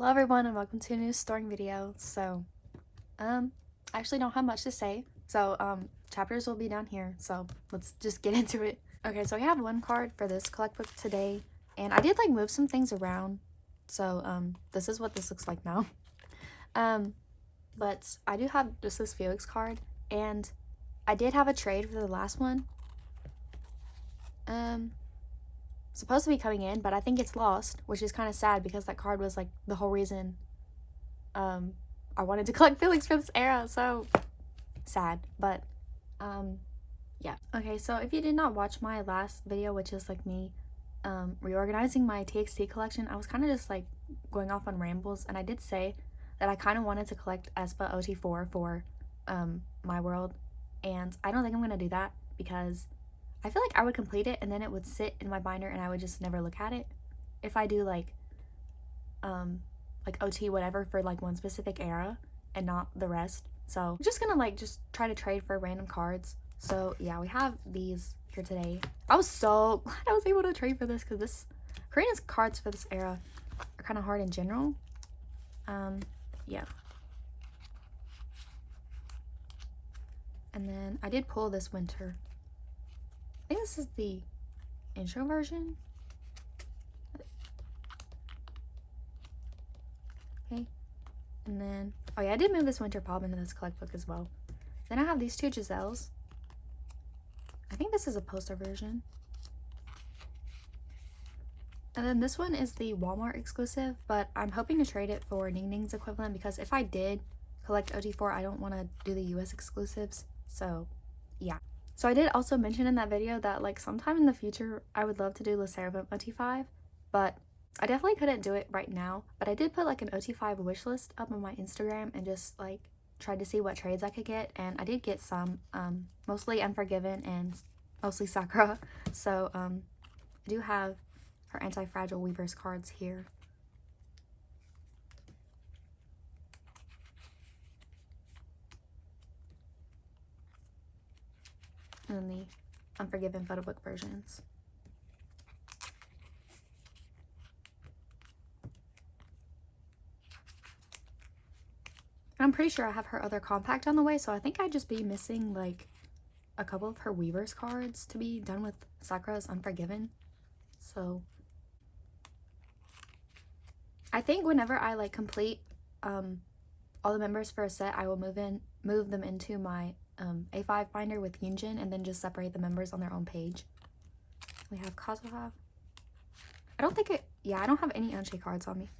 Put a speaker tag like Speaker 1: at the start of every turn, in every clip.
Speaker 1: Hello everyone and welcome to a new story video. I actually don't have much to say. Chapters will be down here. So let's just get into it. Okay, so I have one card for this collect book today, and I did move some things around. This is what this looks like now. But I do have just this Felix card, and I did have a trade for the last one. Supposed to be coming in, but I think it's lost, which is kind of sad because that card was the whole reason I wanted to collect Felix for this era. So sad, but yeah. Okay, so if you did not watch my last video, which is me reorganizing my TXT collection, I was kind of just going off on rambles, and I did say that I kind of wanted to collect Espa OT4 for my world, and I don't think I'm gonna do that because I feel like I would complete it and then it would sit in my binder and I would just never look at it if I do OT whatever for one specific era and not the rest. So I'm just gonna just try to trade for random cards. So yeah, we have these here today. I was so glad I was able to trade for this because Korean's cards for this era are kind of hard in general. Yeah. And then I did pull this winter. I think this is the intro version. Okay. And then, oh yeah, I did move this winter pop into this collect book as well. Then I have these two Giselles. I think this is a poster version. And then this one is the Walmart exclusive, but I'm hoping to trade it for Ning Ning's equivalent because if I did collect OT4, I don't want to do the US exclusives. So yeah. So I did also mention in that video that sometime in the future I would love to do Le Sserafim OT5, but I definitely couldn't do it right now. But I did put an OT5 wish list up on my Instagram and just tried to see what trades I could get, and I did get some, mostly Unforgiven and mostly Sakura. So I do have her Anti-Fragile Weavers cards here. And then the Unforgiven photo book versions. I'm pretty sure I have her other compact on the way, so I think I'd just be missing a couple of her Weavers cards to be done with Sakura's Unforgiven. So I think whenever I complete all the members for a set, I will move them into my A5 binder with Yunjin and then just separate the members on their own page. We have Kazuha. I don't have any Unshe cards on me.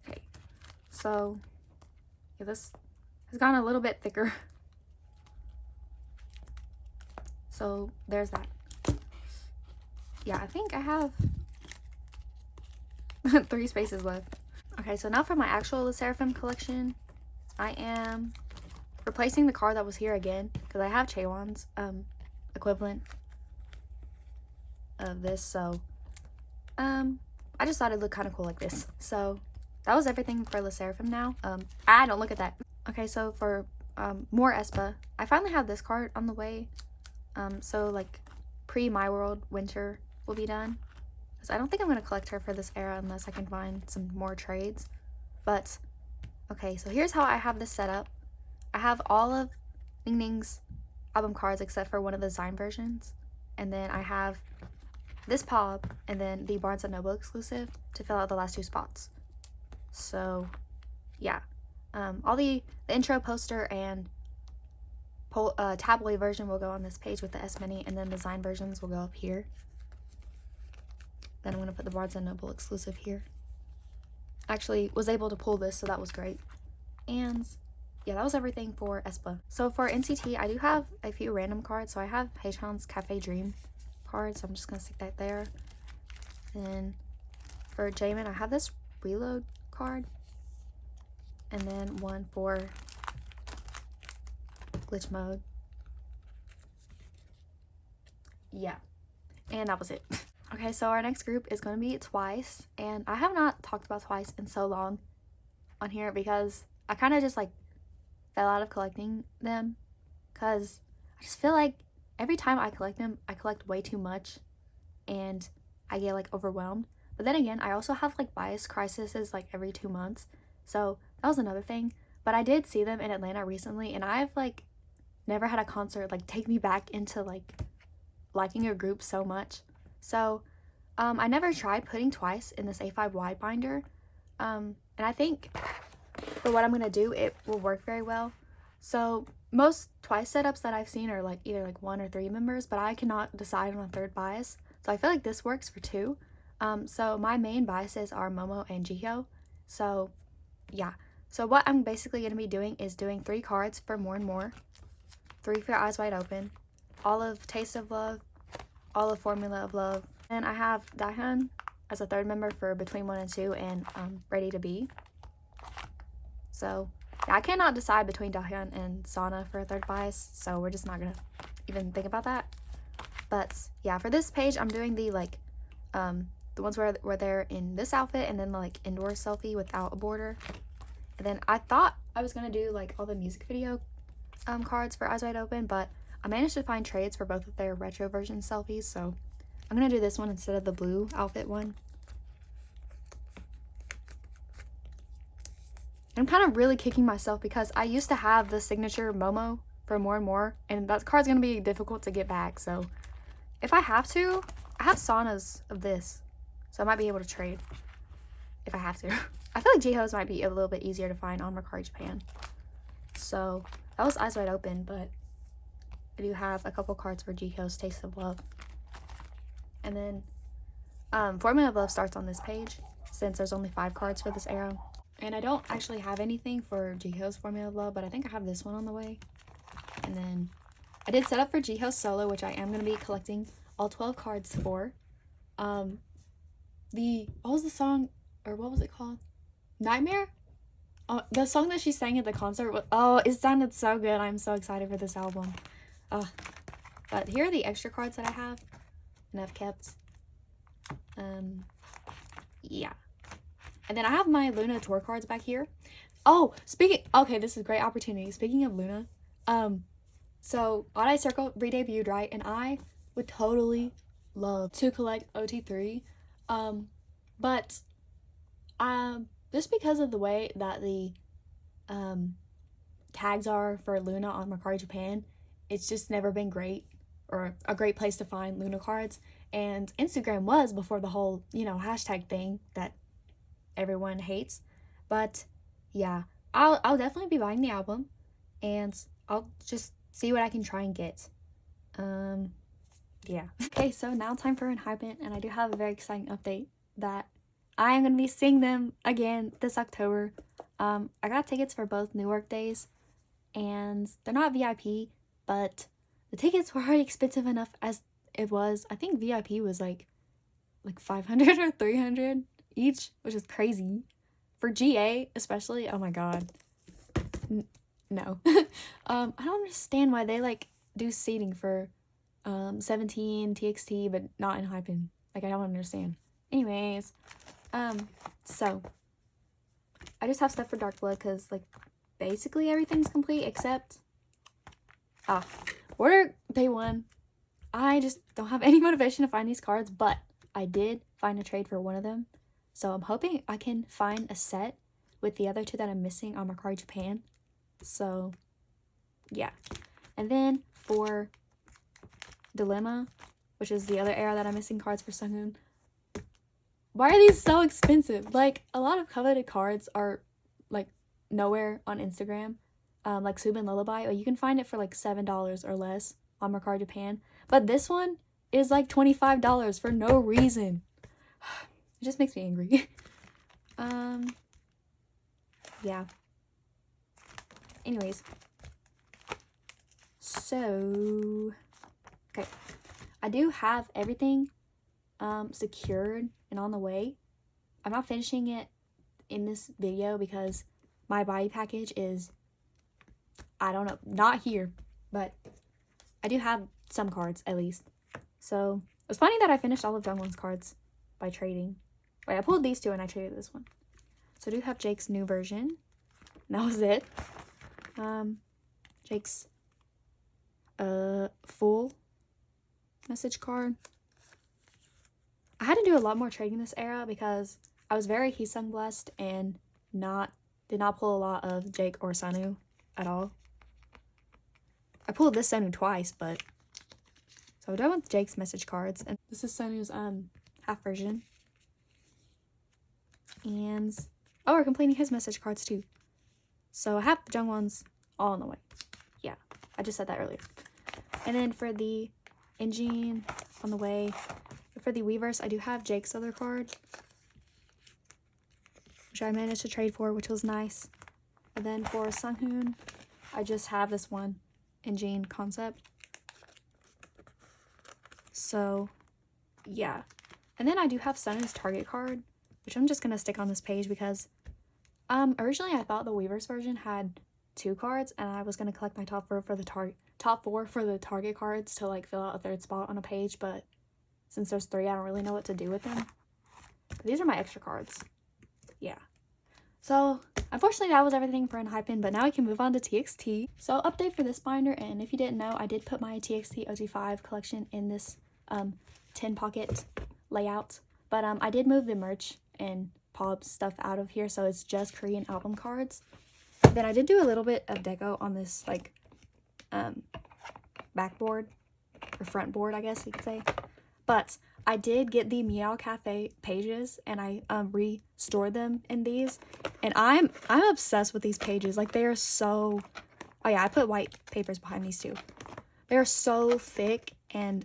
Speaker 1: Okay, so yeah, this has gotten a little bit thicker. So there's that. Yeah, I think I have 3 spaces left. Okay, so now for my actual Le Sserafim collection, I am replacing the card that was here again because I have Chaewon's equivalent of this. So I just thought it'd look kind of cool like this. So that was everything for Le Sserafim now. Don't look at that. Okay, so for more Espa, I finally have this card on the way. So pre My World winter will be done. Because I don't think I'm going to collect her for this era unless I can find some more trades. But, okay, so here's how I have this set up. I have all of Ning Ning's album cards except for one of the Zine versions. And then I have this Pop and then the Barnes & Noble exclusive to fill out the last 2 spots. So, yeah. All the intro poster and tabloid version will go on this page with the S-Mini, and then the Zine versions will go up here. Then I'm going to put the Barnes & Noble exclusive here. Actually was able to pull this, so that was great. And yeah, that was everything for Espa. So for NCT, I do have a few random cards. So I have Haechan's Cafe Dream card, so I'm just going to stick that there. And for Jaemin, I have this Reload card. And then one for Glitch Mode. Yeah, and that was it. Okay, so our next group is going to be Twice, and I have not talked about Twice in so long on here because I kind of just fell out of collecting them because I just feel like every time I collect them, I collect way too much and I get like overwhelmed. But then again, I also have like bias crises like every 2 months. So that was another thing. But I did see them in Atlanta recently, and I've like never had a concert like take me back into like liking a group so much. So I never tried putting Twice in this A5 wide binder. And I think for what I'm gonna do, it will work very well. So most Twice setups that I've seen are like either like 1 or 3 members, but I cannot decide on a third bias. So I feel like this works for 2. So my main biases are Momo and Jihyo. So yeah. So what I'm basically gonna be doing is doing 3 cards for More and More, 3 for Eyes Wide Open, all of Taste of Love, all of Formula of Love, and I have Dahyun as a third member for Between 1 and 2 and Ready to Be. So yeah, I cannot decide between Dahyun and Sana for a third bias, so we're just not gonna even think about that. But yeah, for this page, I'm doing the like the ones where they're in this outfit, and then the like indoor selfie without a border. And then I thought I was gonna do like all the music video cards for Eyes Wide Open, but I managed to find trades for both of their retro version selfies, so I'm gonna do this one instead of the blue outfit one. I'm kind of really kicking myself because I used to have the signature Momo for More and More, and that card's gonna be difficult to get back. So if I have to, I have Sana's of this, so I might be able to trade if I have to. I feel like Jihyo's might be a little bit easier to find on Mercari Japan. So that was Eyes Wide Open, but I do have a couple cards for Jihyo's Taste of Love. And then Formula of Love starts on this page since there's only 5 cards for this era. And I don't actually have anything for Jihyo's Formula of Love, but I think I have this one on the way. And then I did set up for Jihyo's solo, which I am going to be collecting all 12 cards for. What was the song, or what was it called? Nightmare? Oh, the song that she sang at the concert was, oh, it sounded so good. I'm so excited for this album. But here are the extra cards that I have and I've kept. Yeah. And then I have my Luna tour cards back here. Oh, okay, this is a great opportunity. Speaking of Luna, so Odd Eye Circle re-debuted, right? And I would totally love to collect OT3. But just because of the way that the tags are for Luna on Mercari Japan, it's just never been great or a great place to find Luna cards. And Instagram was before the whole, hashtag thing that everyone hates. But yeah, I'll definitely be buying the album, and I'll just see what I can try and get. Yeah. Okay, so now time for Enhypen, and I do have a very exciting update that I am going to be seeing them again this October. I got tickets for both New York days, and they're not VIP, but the tickets were already expensive enough as it was. I think VIP was like 500 or 300 each, which is crazy. For GA especially, oh my god. No. I don't understand why they do seating for 17 TXT but not Enhypen. I don't understand. Anyways, so I just have stuff for Dark Blood because basically everything's complete except Order Day 1. I just don't have any motivation to find these cards, but I did find a trade for one of them. So I'm hoping I can find a set with the other 2 that I'm missing on Mercari Japan. So yeah. And then for Dilemma, which is the other era that I'm missing cards for Sunghoon. Why are these so expensive? A lot of coveted cards are nowhere on Instagram. Like Subin Lullaby, you can find it for $7 or less on Mercari Japan. But this one is $25 for no reason. It just makes me angry. Yeah. Anyways. So, okay. I do have everything secured and on the way. I'm not finishing it in this video because my body package is, I don't know, not here, but I do have some cards at least. So it's funny that I finished all of Jungwon's cards by trading. Wait, I pulled these 2 and I traded this one. So I do have Jake's new version. And that was it. Jake's full message card. I had to do a lot more trading this era because I was very Heesung blessed and did not pull a lot of Jake or Sanu at all. I pulled this Sanu twice, but so we're done with Jake's message cards, and this is Sanu's half version. And oh, we're completing his message cards too. So I have the Jungwon's all on the way. Yeah, I just said that earlier. And then for the engine on the way. For the Weverse, I do have Jake's other card, which I managed to trade for, which was nice. And then for Sunghoon, I just have this one engine concept. So yeah. And then I do have Sun's Target card, which I'm just gonna stick on this page because originally I thought the Weverse version had 2 cards, and I was gonna collect my top 4 for the Target cards to like fill out a 3rd spot on a page, but since there's 3, I don't really know what to do with them. But these are my extra cards. Yeah. So unfortunately that was everything for Enhypen, but now we can move on to TXT. So update for this binder, and if you didn't know, I did put my TXT OG5 collection in this 10 pocket layout, but I did move the merch and pop stuff out of here, so it's just Korean album cards. Then I did do a little bit of deco on this like backboard or front board, I guess you could say. But I did get the Meow Cafe pages, and I restored them in these, and I'm obsessed with these pages. Like, they are so, oh yeah, I put white papers behind these too. They're so thick, and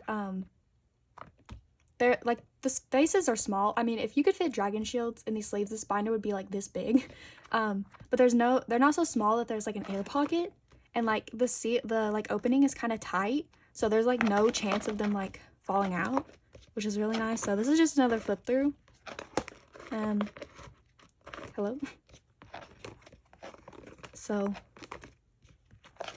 Speaker 1: they're like, the spaces are small. I mean, if you could fit dragon shields in these sleeves, this binder would be like this big. But they're not so small that there's like an air pocket, and like the like opening is kind of tight, so there's like no chance of them like falling out, which is really nice. So this is just another flip through. Hello. So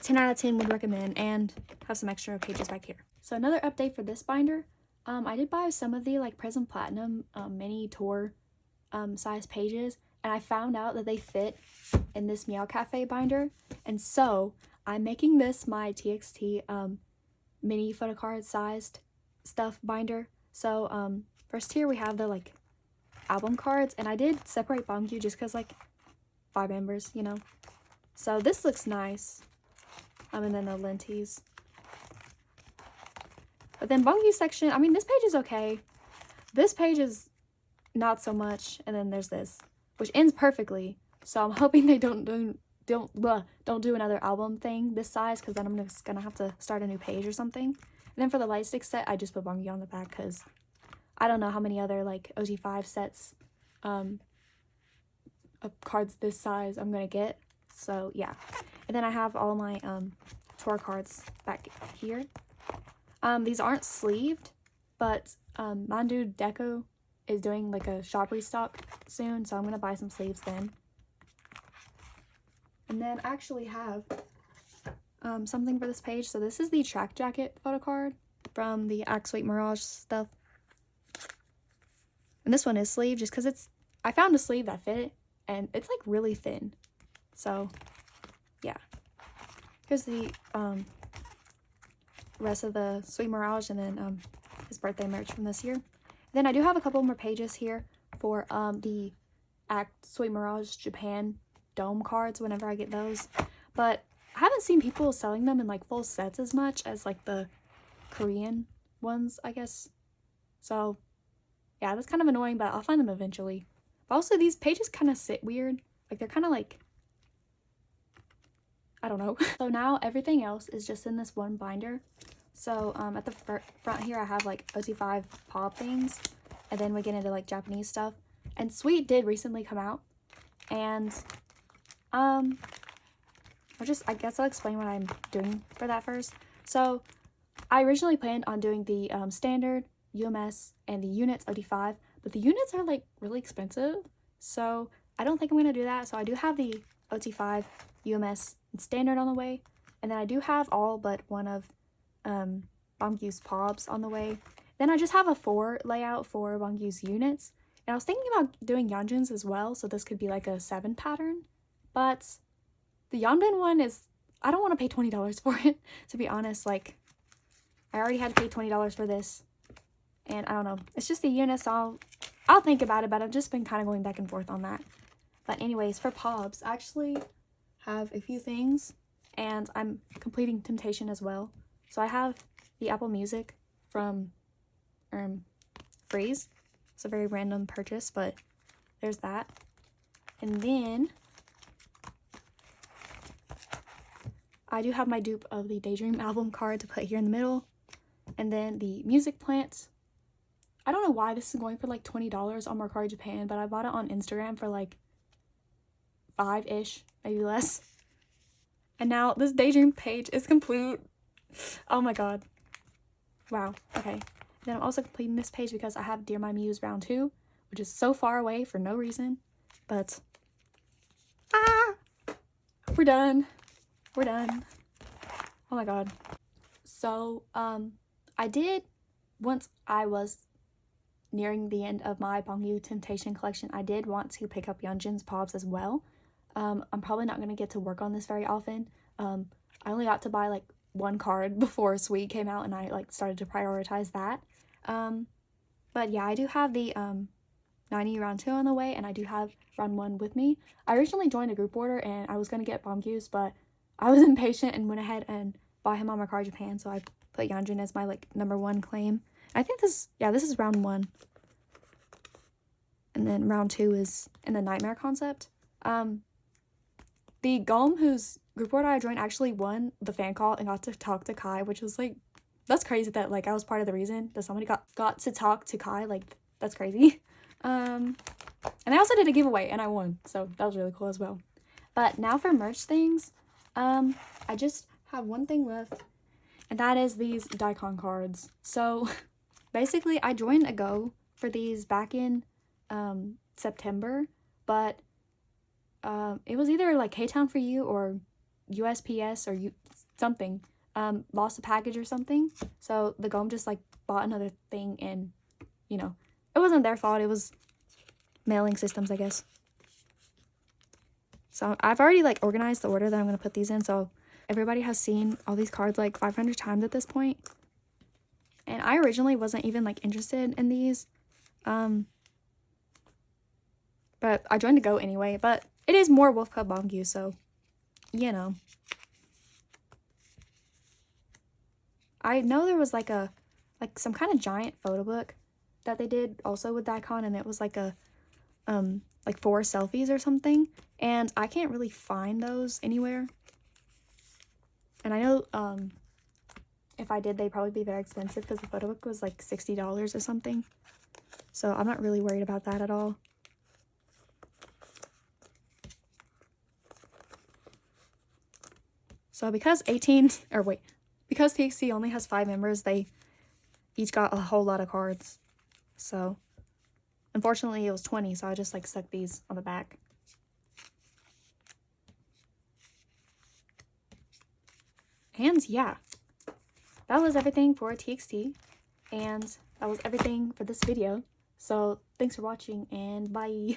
Speaker 1: 10 out of 10 would recommend, and have some extra pages back here. So another update for this binder, I did buy some of the like Prism Platinum mini tour size pages, and I found out that they fit in this Meow Cafe binder, and so I'm making this my TXT mini photocard sized stuff binder. So first here we have the like album cards, and I did separate Bangyu just because like 5 members, you know. So this looks nice. And then the lenties. But then Bangyu section, I mean, this page is okay. This page is not so much, and then there's this, which ends perfectly. So I'm hoping they don't do another album thing this size, because then I'm just gonna have to start a new page or something. And then for the light stick set, I just put Bangyu on the back because I don't know how many other like OG5 sets of cards this size I'm gonna get. So yeah. And then I have all my tour cards back here. These aren't sleeved, but Mandu Deco is doing like a shop restock soon, so I'm gonna buy some sleeves then. And then I actually have something for this page. So this is the track jacket photo card from the Act Sweet Mirage stuff. And this one is sleeved just because I found a sleeve that fit it, and it's like really thin. So yeah. Here's the rest of the Sweet Mirage, and then his birthday merch from this year. Then I do have a couple more pages here for the Act Sweet Mirage Japan dome cards whenever I get those. But I haven't seen people selling them in like full sets as much as like the Korean ones, I guess. So yeah, that's kind of annoying, but I'll find them eventually. But also these pages kind of sit weird. Like they're kind of like, I don't know. So now everything else is just in this one binder. So at the front here I have like OT5 pop things, and then we get into like Japanese stuff. And Sweet did recently come out, and I guess I'll explain what I'm doing for that first. So I originally planned on doing the standard, UMS, and the units OT5, but the units are like really expensive, so I don't think I'm gonna do that. So I do have the OT5, UMS, and standard on the way, and then I do have all but one of Bangyu's pobs on the way. Then I just have a 4 layout for Bangyu's units, and I was thinking about doing Yeonjun's as well, so this could be like a 7 pattern, but the Yeonbin one is, I don't want to pay $20 for it, to be honest. Like, I already had to pay $20 for this. And I don't know. It's just a unit, so I'll think about it, but I've just been kind of going back and forth on that. But anyways, for Pobs, I actually have a few things, and I'm completing Temptation as well. So I have the Apple Music from Freeze. It's a very random purchase, but there's that. And then I do have my dupe of the Daydream album card to put here in the middle. And then the music plants. I don't know why this is going for like $20 on Mercari Japan, but I bought it on Instagram for like $5-ish, maybe less. And now this Daydream page is complete. Oh my god. Wow. Okay. Then I'm also completing this page because I have Dear My Muse round 2, which is so far away for no reason. But we're done. We're done. Oh my god. So I did, once I was nearing the end of my Bangyu Temptation collection, I did want to pick up Yeonjun's Pobs as well. I'm probably not going to get to work on this very often. I only got to buy like one card before Sweet came out, and I like started to prioritize that. But yeah, I do have the 90 round 2 on the way, and I do have round 1 with me. I originally joined a group order and I was going to get Bangyu's, but I was impatient and went ahead and bought him on Mercari Japan, so I put Yeonjun as my like #1 claim. I think this is round 1. And then round 2 is in the Nightmare concept. The Gom, whose group order I joined, actually won the fan call and got to talk to Kai, which was like, that's crazy that like I was part of the reason that somebody got to talk to Kai. Like, that's crazy. And I also did a giveaway and I won, so that was really cool as well. But now for merch things, I just have one thing left, and that is these Daikon cards. So basically I joined a go for these back in September, but it was either like K-Town for You or USPS or something lost a package or something, so the Gom just like bought another thing, and you know, it wasn't their fault, it was mailing systems, I guess. So I've already like organized the order that I'm going to put these in, so everybody has seen all these cards like 500 times at this point. And I originally wasn't even like interested in these, but I joined to go anyway. But it is more Wolf Cub Bangyu, so you know. I know there was like some kind of giant photo book that they did also with Daikon, and it was like a like 4 selfies or something, and I can't really find those anywhere. And I know if I did, they'd probably be very expensive because the photo book was like $60 or something. So I'm not really worried about that at all. So because because TXT only has 5 members, they each got a whole lot of cards. So unfortunately it was 20, so I just like stuck these on the back. And yeah, that was everything for TXT, and that was everything for this video. So thanks for watching, and bye.